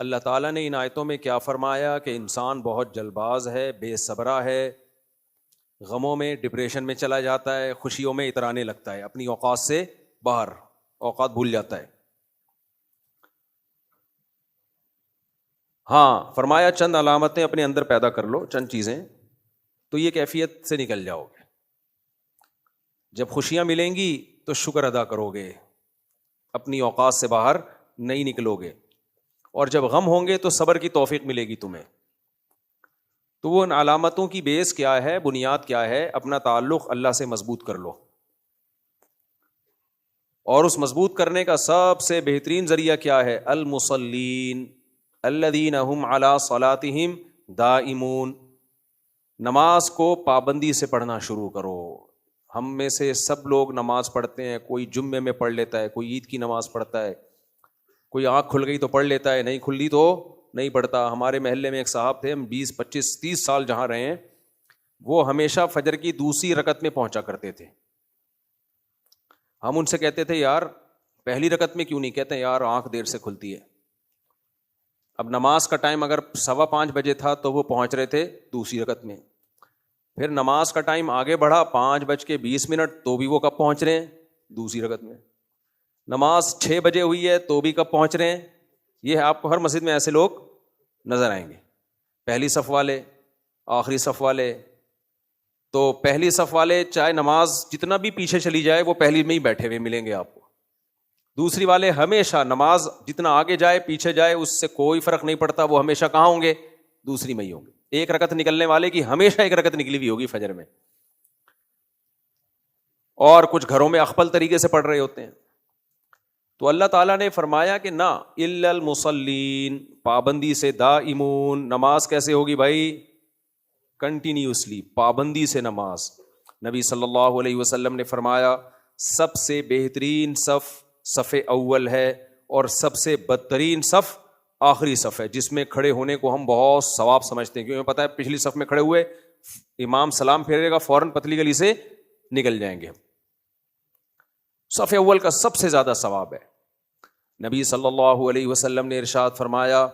اللہ تعالیٰ نے ان آیتوں میں کیا فرمایا کہ انسان بہت جلد باز ہے، بے صبرا ہے، غموں میں ڈپریشن میں چلا جاتا ہے، خوشیوں میں اترانے لگتا ہے، اپنی اوقات سے باہر اوقات بھول جاتا ہے۔ ہاں فرمایا چند علامتیں اپنے اندر پیدا کر لو، چند چیزیں، تو یہ کیفیت سے نکل جاؤ گے۔ جب خوشیاں ملیں گی تو شکر ادا کرو گے، اپنی اوقات سے باہر نہیں نکلو گے، اور جب غم ہوں گے تو صبر کی توفیق ملے گی تمہیں۔ تو وہ ان علامتوں کی بیس کیا ہے، بنیاد کیا ہے؟ اپنا تعلق اللہ سے مضبوط کر لو، اور اس مضبوط کرنے کا سب سے بہترین ذریعہ کیا ہے؟ المصلین الذین هم علی صلاتہم دائمون۔ نماز کو پابندی سے پڑھنا شروع کرو۔ ہم میں سے سب لوگ نماز پڑھتے ہیں، کوئی جمعے میں پڑھ لیتا ہے، کوئی عید کی نماز پڑھتا ہے، کوئی آنکھ کھل گئی تو پڑھ لیتا ہے، نہیں کھلی تو نہیں پڑھتا۔ ہمارے محلے میں ایک صاحب تھے، ہم 20 25 30 سال جہاں رہے ہیں، وہ ہمیشہ فجر کی دوسری رکعت میں پہنچا کرتے تھے۔ ہم ان سے کہتے تھے یار پہلی رکعت میں کیوں نہیں؟ کہتے ہیں یار آنکھ دیر سے کھلتی ہے۔ اب نماز کا ٹائم اگر 5:15 بجے تھا تو وہ پہنچ رہے تھے دوسری رکعت میں، پھر نماز کا ٹائم آگے بڑھا 5:20 تو بھی وہ کب پہنچ رہے ہیں؟ دوسری رکعت میں۔ نماز 6 بجے ہوئی ہے تو بھی کب پہنچ رہے ہیں؟ یہ آپ کو ہر مسجد میں ایسے لوگ نظر آئیں گے، پہلی صف والے، آخری صف والے۔ تو پہلی صف والے چاہے نماز جتنا بھی پیچھے چلی جائے وہ پہلی میں ہی بیٹھے ہوئے ملیں گے آپ کو۔ دوسری والے ہمیشہ نماز جتنا آگے جائے پیچھے جائے اس سے کوئی فرق نہیں پڑتا، وہ ہمیشہ کہاں ہوں گے؟ دوسری میں ہی ہوں گے۔ ایک رکعت نکلنے والے کی ہمیشہ ایک رکعت نکلی ہوئی ہوگی فجر میں، اور کچھ گھروں میں اخپل طریقے سے پڑھ رہے ہوتے ہیں۔ تو اللہ تعالیٰ نے فرمایا کہ نہ الا المصلین، پابندی سے دائمون۔ نماز کیسے ہوگی بھائی؟ کنٹینیوسلی، پابندی سے نماز۔ نبی صلی اللہ علیہ وسلم نے فرمایا سب سے بہترین صف صف اول ہے، اور سب سے بدترین صف آخری صف ہے، جس میں کھڑے ہونے کو ہم بہت ثواب سمجھتے ہیں، کیونکہ پتہ ہے پچھلی صف میں کھڑے ہوئے امام سلام پھیرے گا فوراً پتلی گلی سے نکل جائیں گے۔ صف اول کا سب سے زیادہ ثواب ہے۔ نبی صلی اللہ علیہ وسلم نے ارشاد فرمایا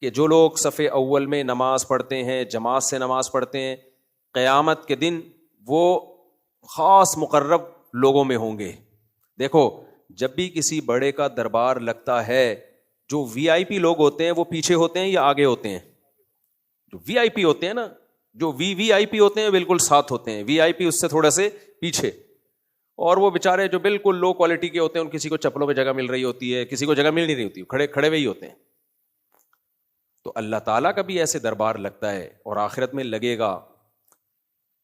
کہ جو لوگ صف اول میں نماز پڑھتے ہیں، جماعت سے نماز پڑھتے ہیں، قیامت کے دن وہ خاص مقرب لوگوں میں ہوں گے۔ دیکھو جب بھی کسی بڑے کا دربار لگتا ہے، جو وی آئی پی لوگ ہوتے ہیں وہ پیچھے ہوتے ہیں یا آگے ہوتے ہیں؟ جو وی آئی پی ہوتے ہیں نا، جو وی آئی پی ہوتے ہیں بالکل ساتھ ہوتے ہیں، وی آئی پی اس سے تھوڑا سے پیچھے، اور وہ بےچارے جو بالکل لو کوالٹی کے ہوتے ہیں، ان کسی کو چپلوں پہ جگہ مل رہی ہوتی ہے، کسی کو جگہ مل نہیں رہی ہوتی، کھڑے کھڑے ہوئے ہی ہوتے ہیں۔ تو اللہ تعالیٰ کا بھی ایسے دربار لگتا ہے، اور آخرت میں لگے گا۔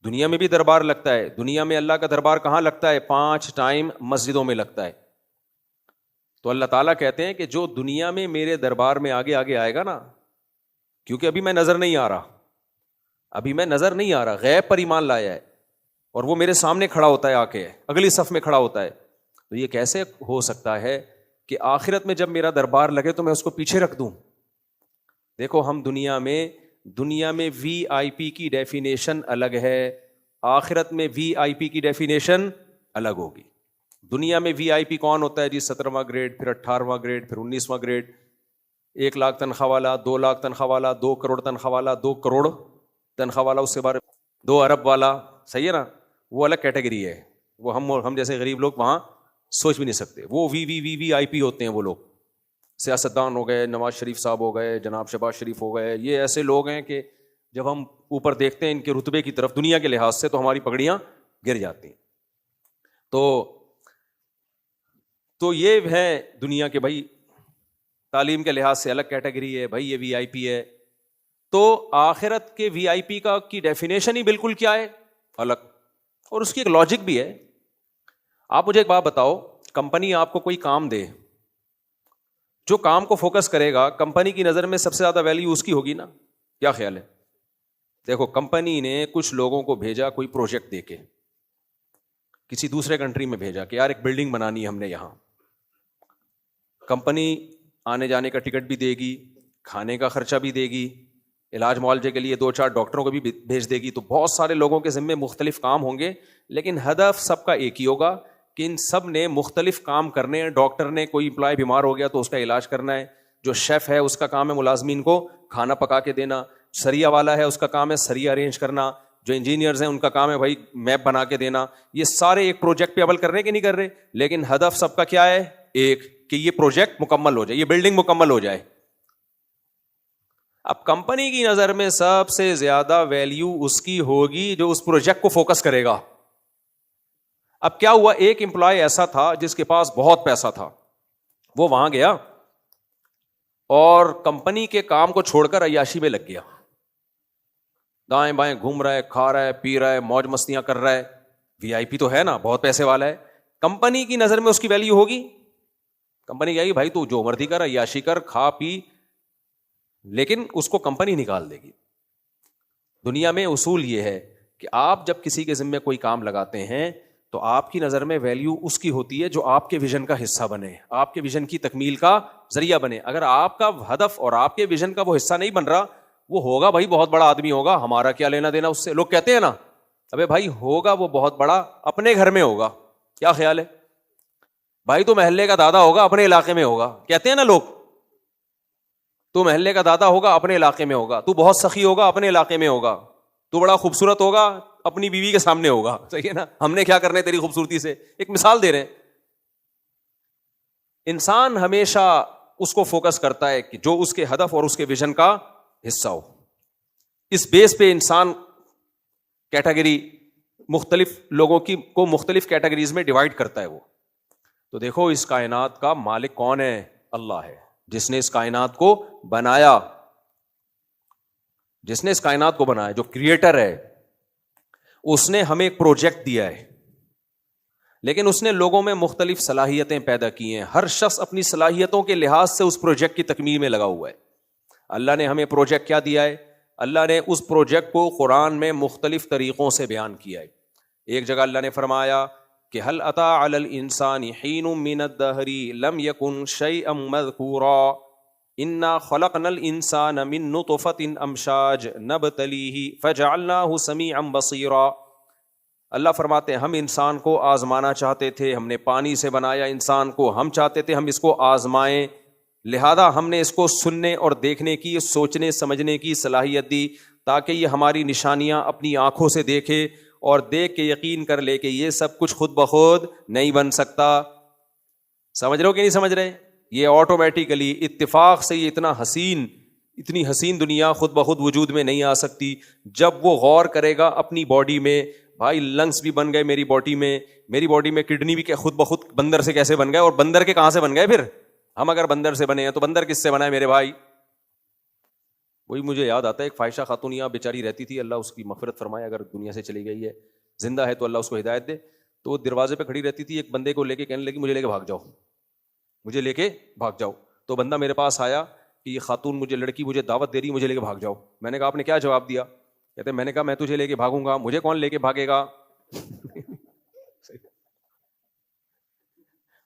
دنیا میں بھی دربار لگتا ہے۔ دنیا میں اللہ کا دربار کہاں لگتا ہے؟ 5 ٹائم مسجدوں میں لگتا ہے۔ تو اللہ تعالیٰ کہتے ہیں کہ جو دنیا میں میرے دربار میں آگے آگے آئے گا نا، کیونکہ ابھی میں نظر نہیں آ رہا، غیب پر ایمان لایا ہے، اور وہ میرے سامنے کھڑا ہوتا ہے، آ کے اگلی صف میں کھڑا ہوتا ہے، تو یہ کیسے ہو سکتا ہے کہ آخرت میں جب میرا دربار لگے تو میں اس کو پیچھے رکھ دوں؟ دیکھو ہم دنیا میں وی آئی پی کی ڈیفینیشن الگ ہے، آخرت میں وی آئی پی کی ڈیفینیشن الگ ہوگی۔ دنیا میں وی آئی پی کون ہوتا ہے جی؟ 17واں گریڈ، پھر 18واں گریڈ، پھر 19واں گریڈ، 1 لاکھ تنخواہ والا، 2 لاکھ تنخواہ والا، 2 کروڑ تنخواہ والا، 2 کروڑ تنخواہ والا، اس سے بارے 2 ارب والا، صحیح ہے نا؟ وہ الگ کیٹیگری ہے، وہ ہم جیسے غریب لوگ وہاں سوچ بھی نہیں سکتے۔ وہ وی آئی پی ہوتے ہیں، وہ لوگ سیاستدان ہو گئے، نواز شریف صاحب ہو گئے، جناب شہباز شریف ہو گئے، یہ ایسے لوگ ہیں کہ جب ہم اوپر دیکھتے ہیں ان کے رتبے کی طرف دنیا کے لحاظ سے تو ہماری پگڑیاں گر جاتی ہیں۔ تو یہ ہے دنیا کے بھائی، تعلیم کے لحاظ سے الگ کیٹیگری ہے بھائی، یہ وی آئی پی ہے۔ تو آخرت کے وی آئی پی کی ڈیفینیشن ہی بالکل کیا ہے؟ الگ، اور اس کی ایک لاجک بھی ہے۔ آپ مجھے ایک بات بتاؤ، کمپنی آپ کو کوئی کام دے، جو کام کو فوکس کرے گا کمپنی کی نظر میں سب سے زیادہ ویلیو اس کی ہوگی نا؟ کیا خیال ہے؟ دیکھو کمپنی نے کچھ لوگوں کو بھیجا کوئی پروجیکٹ دے کے، کسی دوسرے کنٹری میں بھیجا کہ یار ایک بلڈنگ بنانی ہے ہم نے یہاں، کمپنی آنے جانے کا ٹکٹ بھی دے گی، کھانے کا خرچہ بھی دے گی، علاج معالجے کے لیے 2-4 ڈاکٹروں کو بھی بھیج دے گی، تو بہت سارے لوگوں کے ذمے مختلف کام ہوں گے، لیکن ہدف سب کا ایک ہی ہوگا کہ ان سب نے مختلف کام کرنے ہیں۔ ڈاکٹر نے کوئی امپلائی بیمار ہو گیا تو اس کا علاج کرنا ہے، جو شیف ہے اس کا کام ہے ملازمین کو کھانا پکا کے دینا, سریا والا ہے اس کا کام ہے سریا ارینج کرنا, جو انجینئرز ہیں ان کا کام ہے بھائی میپ بنا کے دینا. یہ سارے ایک پروجیکٹ پہ عمل کر رہے ہیں کہ نہیں کر رہے, لیکن ہدف سب کا کیا ہے, ایک, کہ یہ پروجیکٹ مکمل ہو جائے, یہ بلڈنگ مکمل ہو جائے. اب کمپنی کی نظر میں سب سے زیادہ ویلیو اس کی ہوگی جو اس پروجیکٹ کو فوکس کرے گا. اب کیا ہوا, ایک امپلائی ایسا تھا جس کے پاس بہت پیسہ تھا, وہ وہاں گیا اور کمپنی کے کام کو چھوڑ کر عیاشی میں لگ گیا, دائیں بائیں گھوم رہا ہے, کھا رہا ہے, پی رہا ہے, موج مستیاں کر رہا ہے, وی آئی پی تو ہے نا, بہت پیسے والا ہے. کمپنی کی نظر میں اس کی ویلیو ہوگی, کمپنی کہے گی بھائی تو جو مرضی کر, عیاشی کر, کھا پی, لیکن اس کو کمپنی نکال دے گی. دنیا میں اصول یہ ہے کہ آپ جب کسی کے ذمے کوئی کام لگاتے ہیں تو آپ کی نظر میں ویلیو اس کی ہوتی ہے جو آپ کے ویژن کا حصہ بنے, آپ کے ویژن کی تکمیل کا ذریعہ بنے. اگر آپ کا ہدف اور آپ کے ویژن کا وہ حصہ نہیں بن رہا, وہ ہوگا بھائی بہت بڑا آدمی ہوگا, ہمارا کیا لینا دینا اس سے. لوگ کہتے ہیں نا, ابے بھائی ہوگا وہ بہت بڑا, اپنے گھر میں ہوگا, کیا خیال ہے بھائی, تو محلے کا دادا ہوگا, اپنے علاقے میں ہوگا. کہتے ہیں نا لوگ, تو محلے کا دادا ہوگا, اپنے علاقے میں ہوگا. تو بہت سخی ہوگا, اپنے علاقے میں ہوگا. تو بڑا خوبصورت ہوگا, اپنی بیوی کے سامنے ہوگا. صحیح ہے نا, ہم نے کیا کرنا ہے تیری خوبصورتی سے, ایک مثال دے رہے ہیں. انسان ہمیشہ اس کو فوکس کرتا ہے کہ جو اس کے ہدف اور اس کے ویژن کا حصہ ہو. اس بیس پہ انسان کیٹیگری مختلف لوگوں کی کو مختلف کیٹیگریز میں ڈیوائڈ کرتا ہے. وہ تو دیکھو اس کائنات کا مالک کون ہے, اللہ ہے, جس نے اس کائنات کو بنایا, جس نے اس کائنات کو بنایا, جو کریٹر ہے. اس نے ہمیں ایک پروجیکٹ دیا ہے, لیکن اس نے لوگوں میں مختلف صلاحیتیں پیدا کی ہیں. ہر شخص اپنی صلاحیتوں کے لحاظ سے اس پروجیکٹ کی تکمیل میں لگا ہوا ہے. اللہ نے ہمیں پروجیکٹ کیا دیا ہے, اللہ نے اس پروجیکٹ کو قرآن میں مختلف طریقوں سے بیان کیا ہے. ایک جگہ اللہ نے فرمایا کہ هل اتى على الانسان حين من الدهر لم يكن شيئا مذكورا انا خلقنا الانسان من نطفة امشاج نبتليه فجعلناه سميعا بصيرا. اللہ فرماتے ہیں ہم انسان کو آزمانا چاہتے تھے, ہم نے پانی سے بنایا انسان کو, ہم چاہتے تھے ہم اس کو آزمائیں, لہذا ہم نے اس کو سننے اور دیکھنے کی, سوچنے سمجھنے کی صلاحیت دی تاکہ یہ ہماری نشانیاں اپنی آنکھوں سے دیکھے اور دیکھ کے یقین کر لے کہ یہ سب کچھ خود بخود نہیں بن سکتا. سمجھ رہے ہو کہ نہیں سمجھ رہے؟ یہ آٹومیٹیکلی اتفاق سے یہ اتنی حسین دنیا خود بخود وجود میں نہیں آ سکتی. جب وہ غور کرے گا اپنی باڈی میں, بھائی لنگس بھی بن گئے میری باڈی میں کڈنی بھی خود بخود بندر سے کیسے بن گئے, اور بندر کے کہاں سے بن گئے, پھر ہم اگر بندر سے بنے ہیں تو بندر کس سے بنا ہے میرے بھائی. وہی مجھے یاد آتا ہے, ایک فائشہ خاتون یہاں بیچاری رہتی تھی, اللہ اس کی مغفرت فرمائے, اگر دنیا سے چلی گئی ہے, زندہ ہے تو اللہ اس کو ہدایت دے. تو وہ دروازے پہ کھڑی رہتی تھی, ایک بندے کو لے کے کہنے لگی مجھے لے کے بھاگ جاؤ. تو بندہ میرے پاس آیا کہ یہ خاتون لڑکی مجھے دعوت دے رہی, مجھے لے کے بھاگ جاؤ. میں نے کہا آپ نے کیا جواب دیا؟ کہتے میں نے کہا میں تجھے لے کے بھاگوں گا, مجھے کون لے کے بھاگے گا.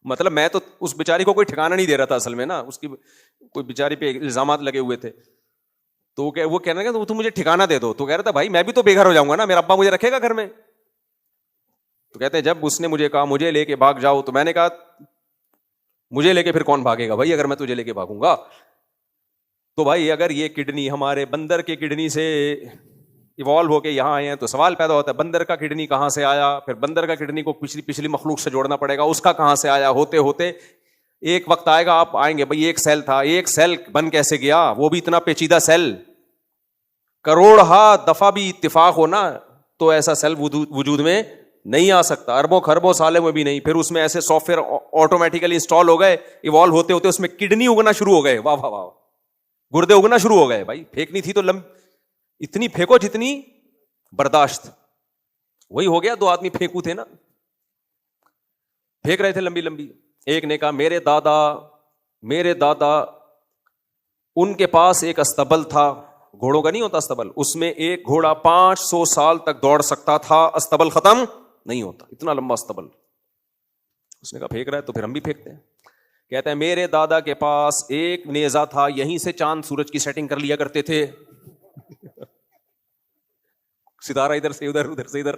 مطلب میں تو اس بیچاری کو کوئی ٹھکانہ نہیں دے رہا تھا اصل میں نا, اس کی کوئی بیچاری پہ الزامات لگے ہوئے تھے. تو وہ کہنے لگا تو مجھے ٹھکانہ دے دو. تو کہہ رہا تھا بھائی میں بھی تو بے گھر ہو جاؤں گا نا, میرا ابا مجھے رکھے گا گھر میں. تو کہتے ہیں جب اس نے مجھے کہا مجھے لے کے بھاگ جاؤ, تو میں نے کہا مجھے لے کے پھر کون بھاگے گا بھائی, اگر میں تجھے لے کے بھاگوں گا. تو بھائی اگر یہ کڈنی ہمارے بندر کے کڈنی سے ایوالو ہو کے یہاں آئے ہیں تو سوال پیدا ہوتا ہے بندر کا کڈنی کہاں سے آیا, پھر بندر کا کڈنی کو پچھلی مخلوق سے جوڑنا پڑے گا, اس کا کہاں سے آیا, ہوتے ہوتے ایک وقت آئے گا آپ آئیں گے بھائی ایک سیل تھا, ایک سیل بن کیسے گیا, وہ بھی اتنا پیچیدہ سیل, کروڑہا دفعہ بھی اتفاق ہو نا تو ایسا سیل وجود میں نہیں آ سکتا, اربوں خربوں سالوں میں بھی نہیں. پھر اس میں ایسے سافٹ ویئر آٹومیٹیکلی انسٹال ہو گئے, ایوالو ہوتے ہوتے اس میں کڈنی اگنا شروع ہو گئے, واہ واہ واہ, گردے اگنا شروع ہو گئے. بھائی پھینکنی تھی تو اتنی پھینکو جتنی برداشت. وہی ہو گیا, 2 آدمی پھینکو تھے نا, پھینک رہے تھے لمبی. ایک نے کہا میرے دادا ان کے پاس ایک استبل تھا, گھوڑوں کا نہیں ہوتا استبل, اس میں ایک گھوڑا 500 سال تک دوڑ سکتا تھا, استبل ختم نہیں ہوتا, اتنا لمبا استبل. اس نے کہا پھینک رہا ہے تو پھر ہم بھی پھینکتے ہیں. کہتے ہیں میرے دادا کے پاس ایک نیزہ تھا, یہیں سے چاند سورج کی سیٹنگ کر لیا کرتے تھے, ستارہ ادھر سے ادھر, ادھر سے ادھر.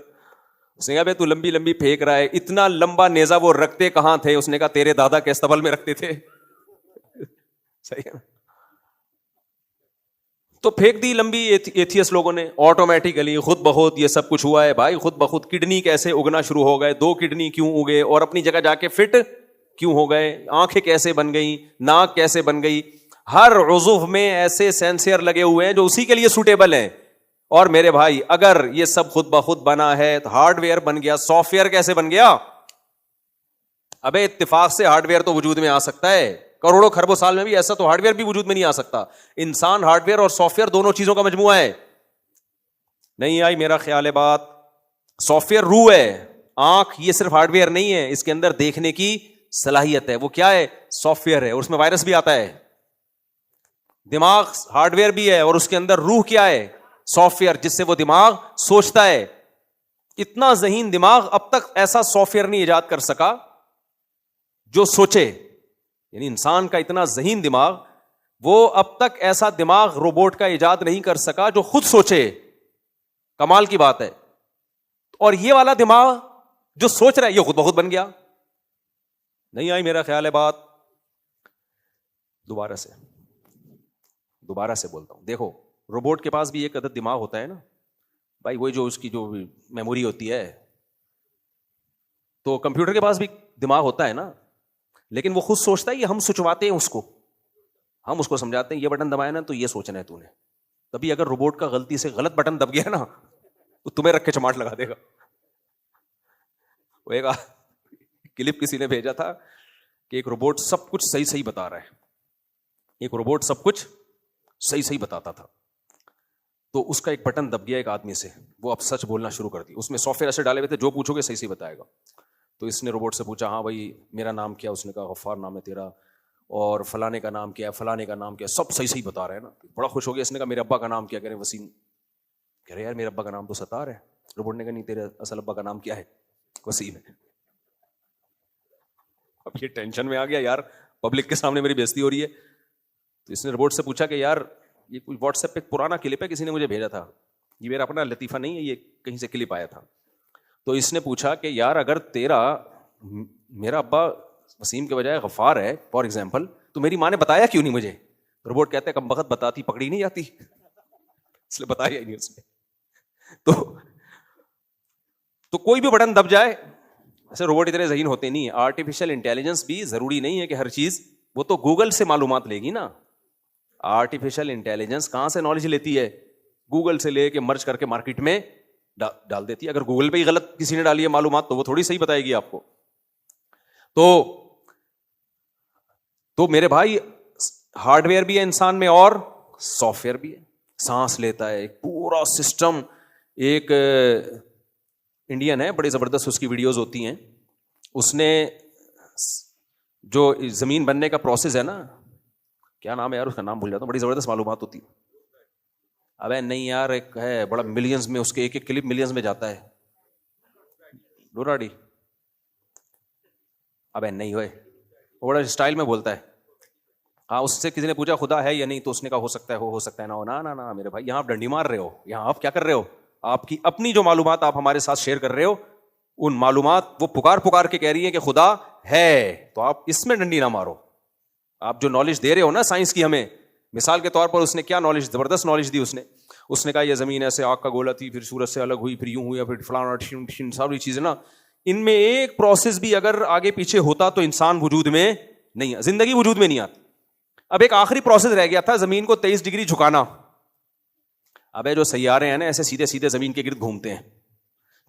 اس نے کہا بھائی تو لمبی پھینک رہا ہے, اتنا لمبا نیزہ وہ رکھتے کہاں تھے؟ اس نے کہا تیرے دادا کے استبل میں رکھتے تھے. صحیح ہے نا. تو پھینک دی لمبی ایتھیس لوگوں نے, آٹومیٹیکلی خود بخود یہ سب کچھ ہوا ہے بھائی. خود بخود کڈنی کیسے اگنا شروع ہو گئے, 2 کڈنی کیوں اگے اور اپنی جگہ جا کے فٹ کیوں ہو گئے, آنکھیں کیسے بن گئی, ناک کیسے بن گئی, ہر عضو میں ایسے سینسر لگے ہوئے ہیں جو اسی کے لیے سوٹیبل ہیں. اور میرے بھائی اگر یہ سب خود بخود بنا ہے تو ہارڈ ویئر بن گیا, سافٹ ویئر کیسے بن گیا؟ ابے اتفاق سے ہارڈ ویئر تو وجود میں آ سکتا ہے, کروڑوں خربوں سال میں بھی ایسا تو ہارڈ ویئر بھی وجود میں نہیں آ سکتا. انسان ہارڈ ویئر اور سافٹ ویئر دونوں چیزوں کا مجموعہ ہے. نہیں آئی میرا خیال ہے بات؟ سافٹ ویئر روح ہے, آنکھ یہ صرف ہارڈ ویئر نہیں ہے, اس کے اندر دیکھنے کی صلاحیت ہے, وہ کیا ہے؟ سافٹ ویئر ہے, اور اس میں وائرس بھی آتا ہے. دماغ ہارڈ ویئر بھی ہے اور اس کے اندر روح کیا ہے؟ سافٹ ویئر, جس سے وہ دماغ سوچتا ہے. اتنا ذہین دماغ اب تک ایسا سافٹ ویئر نہیں ایجاد کر سکا جو سوچے. یعنی انسان کا اتنا ذہین دماغ, وہ اب تک ایسا دماغ روبوٹ کا ایجاد نہیں کر سکا جو خود سوچے. کمال کی بات ہے. اور یہ والا دماغ جو سوچ رہا ہے یہ خود بخود بن گیا. نہیں آئی میرا خیال ہے بات؟ دوبارہ سے بولتا ہوں, دیکھو روبوٹ کے پاس بھی ایک عدد دماغ ہوتا ہے نا بھائی, وہی جو اس کی جو میموری ہوتی ہے. تو کمپیوٹر کے پاس بھی دماغ ہوتا ہے نا, لیکن وہ خود سوچتا ہے, یہ ہم سوچواتے ہیں اس کو, ہم اس کو سمجھاتے ہیں یہ بٹن دبایا نا تو یہ سوچنا ہے تو نے. تبھی اگر روبوٹ کا غلطی سے غلط بٹن دب گیا نا تو تمہیں رکھ کے چماٹ لگا دے گا. وہ ایک کلپ کسی نے بھیجا تھا کہ ایک روبوٹ سب کچھ صحیح بتا رہا ہے, ایک روبوٹ سب کچھ صحیح بتاتا تھا, تو اس کا ایک بٹن دب گیا ایک آدمی سے, وہ اب سچ بولنا شروع کر دی. اس میں سافٹ ویئر ایسے ڈالے ہوئے تھے جو پوچھو گے صحیح بتائے گا. تو اس نے روبوٹ سے پوچھا, ہاں بھائی میرا نام کیا؟ اس نے کہا غفار نام ہے تیرا, اور فلانے کا نام کیا ہے, فلانے کا نام کیا ہے, سب صحیح بتا رہے ہیں نا. بڑا خوش ہو گیا. اس نے کہا میرے ابا کا نام کیا؟ کہہ رہے وسیم. کہہ رہے یار میرے ابا کا نام تو ستار ہے. روبوٹ نے کہا نہیں, تیرے اصل ابا کا نام کیا ہے؟ وسیم ہے. اب یہ ٹینشن میں آ گیا, یار پبلک کے سامنے میری بےزتی ہو رہی ہے. تو اس نے روبوٹ سے پوچھا کہ یار یہ کوئی واٹس ایپ پہ پرانا کلپ ہے, کسی نے مجھے بھیجا تھا, یہ میرا اپنا لطیفہ نہیں ہے, یہ کہیں سے کلپ آیا تھا. تو اس نے پوچھا کہ یار اگر میرا ابا وسیم کے بجائے غفار ہے فار ایگزامپل, تو میری ماں نے بتایا کیوں نہیں مجھے؟ روبوٹ کہتے ہیں کم بخت بتاتی پکڑی نہیں جاتی, اس لیے بتایا ہی نہیں اس نے. تو کوئی بھی بٹن دب جائے, ایسے روبوٹ اتنے ذہین ہوتے نہیں ہیں. آرٹیفیشل انٹیلیجنس بھی ضروری نہیں ہے کہ ہر چیز, وہ تو گوگل سے معلومات لے گی نا. آرٹیفیشل انٹیلیجنس کہاں سے نالج لیتی ہے؟ گوگل سے لے کے مرج کر کے مارکیٹ میں ڈال دیتی ہے. اگر گوگل پہ ہی غلط کسی نے ڈالی ہے معلومات تو وہ تھوڑی صحیح بتائے گی آپ کو. تو میرے بھائی ہارڈ ویئر بھی ہے انسان میں اور سافٹ ویئر بھی ہے. سانس لیتا ہے, ایک پورا سسٹم. ایک انڈین ہے, بڑے زبردست اس کی ویڈیوز ہوتی ہیں. اس نے جو زمین بننے کا پروسیس ہے نا, کیا نام ہے یار اس کا, نام بھول جاتا ہوں, بڑی زبردست معلومات ہوتی ہے. ابے نہیں یار, ایک ہے بڑا ملینز میں, اس کے ایک کلپ ملینز میں جاتا ہے. ڈوراڈی, ابے نہیں ہوئے, وہ بڑا اسٹائل میں بولتا ہے. ہاں اس سے کسی نے پوچھا خدا ہے یا نہیں, تو اس نے کہا ہو سکتا ہے ہو سکتا ہے نہ. نا میرے بھائی, یہاں آپ ڈنڈی مار رہے ہو, یہاں آپ کیا کر رہے ہو؟ آپ کی اپنی جو معلومات آپ ہمارے ساتھ شیئر کر رہے ہو, ان معلومات وہ پکار کے کہہ رہی ہیں کہ خدا ہے, تو آپ اس میں ڈنڈی نہ مارو. آپ جو نالج دے رہے ہو نا سائنس کی ہمیں, مثال کے طور پر اس نے کیا نالج, زبردست نالج دی اس نے کہا یہ زمین ایسے آگ کا گولا تھی, پھر سورج سے الگ ہوئی, پھر یوں ہوئی, پھر فلانا ساری چیزیں نا, ان میں ایک پروسیس بھی اگر آگے پیچھے ہوتا تو انسان وجود میں نہیں, زندگی وجود میں نہیں آتی. اب ایک آخری پروسیس رہ گیا تھا, زمین کو 23 ڈگری جھکانا. ابے جو سیارے ہیں نا ایسے سیدھے سیدھے زمین کے گرد گھومتے ہیں.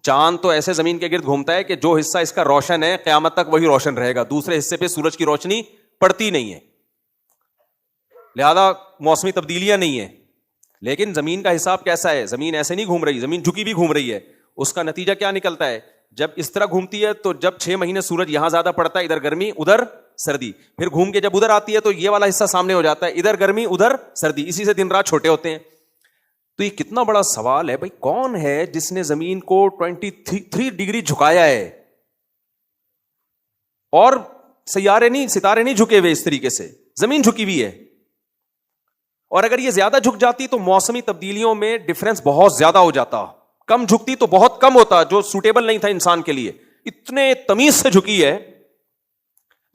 چاند تو ایسے زمین کے گرد گھومتا ہے کہ جو حصہ اس کا روشن ہے قیامت تک وہی روشن رہے گا, دوسرے حصے پہ سورج کی روشنی پڑتی نہیں ہے, لہذا موسمی تبدیلیاں نہیں ہیں. لیکن زمین کا حساب کیسا ہے؟ زمین ایسے نہیں گھوم رہی, زمین جھکی بھی گھوم رہی ہے. اس کا نتیجہ کیا نکلتا ہے؟ جب اس طرح گھومتی ہے تو جب 6 مہینے سورج یہاں زیادہ پڑتا ہے, ادھر گرمی ادھر سردی, پھر گھوم کے جب ادھر آتی ہے تو یہ والا حصہ سامنے ہو جاتا ہے, ادھر گرمی ادھر سردی, اسی سے دن رات چھوٹے ہوتے ہیں. تو یہ کتنا بڑا سوال ہے بھائی, کون ہے جس نے زمین کو 23 ڈگری جھکایا ہے؟ اور ستارے نہیں جھکے ہوئے اس طریقے سے, زمین جھکی ہوئی ہے. اور اگر یہ زیادہ جھک جاتی تو موسمی تبدیلیوں میں ڈفرنس بہت زیادہ ہو جاتا, کم جھکتی تو بہت کم ہوتا, جو سوٹیبل نہیں تھا انسان کے لیے. اتنے تمیز سے جھکی ہے.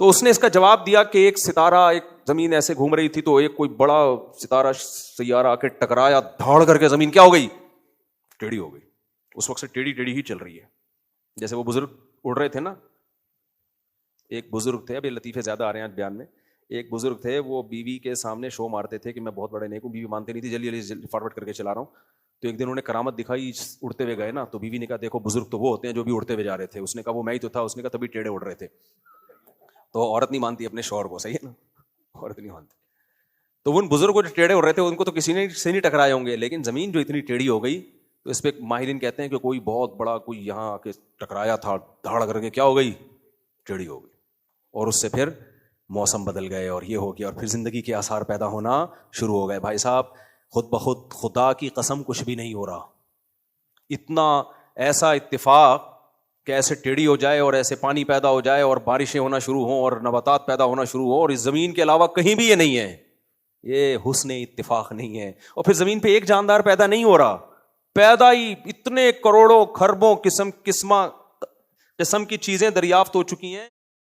تو اس نے اس کا جواب دیا کہ ایک ستارہ, ایک زمین ایسے گھوم رہی تھی تو ایک کوئی بڑا ستارہ سیارہ آ کے ٹکرایا, دھاڑ کر کے زمین کیا ہو گئی, ٹیڑھی ہو گئی. اس وقت سے ٹیڑھی ٹیڑھی ہی چل رہی ہے. جیسے وہ بزرگ اڑ رہے تھے نا, ایک بزرگ تھے, ابھی لطیفے زیادہ آ رہے ہیں آج بیان میں, ایک بزرگ تھے, وہ بیوی کے سامنے شو مارتے تھے کہ میں بہت بڑے نیک ہوں, بیوی مانتی نہیں تھی, جلدی فارورڈ کر کے چلا رہا ہوں. تو ایک دن انہوں نے کرامت دکھائی, اڑتے ہوئے گئے نا, تو بیوی نے کہا دیکھو بزرگ تو وہ ہوتے ہیں جو بھی اڑتے ہوئے جا رہے تھے. اس نے کہا وہ میں ہی تو تھا. اس نے کہا تبھی ٹیڑھے اڑ رہے تھے. تو عورت نہیں مانتی اپنے شوہر کو, صحیح ہے نا, عورت نہیں مانتی. تو ان بزرگوں جو ٹیڑھے اڑ رہے تھے ان کو تو کسی نے سے نہیں ٹکرائے ہوں گے, لیکن زمین جو اتنی ٹیڑھی ہو گئی تو اس پہ ماہرین کہتے ہیں کہ کوئی بہت بڑا کوئی یہاں آ کے ٹکرایا تھا, دھاڑ کر کے کیا ہو گئی, ٹیڑھی ہو گئی. اور اس سے پھر موسم بدل گئے اور یہ ہو گیا, اور پھر زندگی کے آثار پیدا ہونا شروع ہو گئے. بھائی صاحب خود بخود خدا کی قسم کچھ بھی نہیں ہو رہا. اتنا ایسا اتفاق کہ ایسے ٹیڑھی ہو جائے اور ایسے پانی پیدا ہو جائے اور بارشیں ہونا شروع ہوں اور نباتات پیدا ہونا شروع ہوں, اور اس زمین کے علاوہ کہیں بھی یہ نہیں ہے. یہ حسن اتفاق نہیں ہے. اور پھر زمین پہ ایک جاندار پیدا نہیں ہو رہا, پیدا ہی اتنے کروڑوں خربوں قسم کی چیزیں دریافت ہو چکی ہیں.